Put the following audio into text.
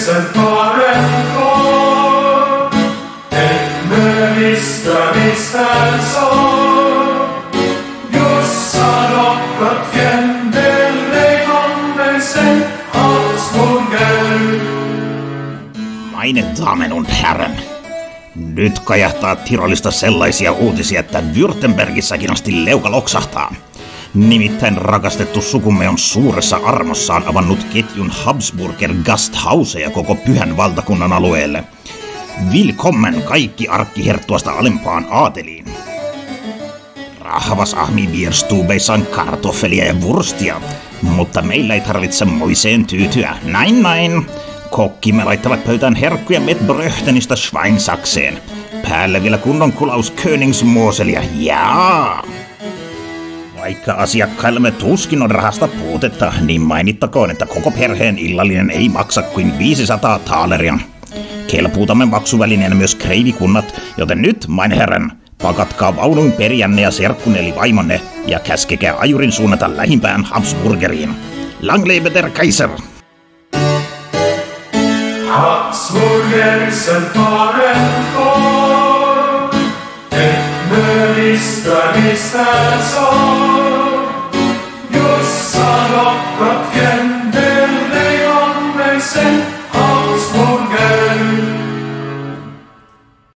sen parempaa, emme mistään saa. Jos sanokkat kendelleihamme sen Habsburger. Meine Damen und Herren, nyt kajahtaa Tirolista sellaisia uutisia, että Württembergissäkin asti leuka loksahtaa. Nimittäin rakastettu sukumme on suuressa armossaan avannut ketjun Habsburger Gasthauseja koko Pyhän valtakunnan alueelle. Willkommen kaikki arkkiherttuasta alempaan aateliin. Rahvas ahmii bierstubeissaan kartoffelia ja wurstia, mutta meillä ei tarvitse moiseen tyytyä. Näin. Kokkimme laittavat pöytään herkkuja mit Bröchtenistä Schweinsakseen. Päälle vielä kunnon kulaus Königsmoselia. Jaa! Vaikka asiakkaillemme tuskin on rahasta puutetta, niin mainittakoon, että koko perheen illallinen ei maksa kuin 500 taaleria. Kelpuutamme maksuvälineenä myös kreivikunnat, joten nyt, mein herren, pakatkaa vaunun perijänne ja serkkun eli vaimonne ja käskekää ajurin suunnata lähimpään Habsburgeriin. Lang lebe der Kaiser! Habsburger sen parempaa, emme mistään saa.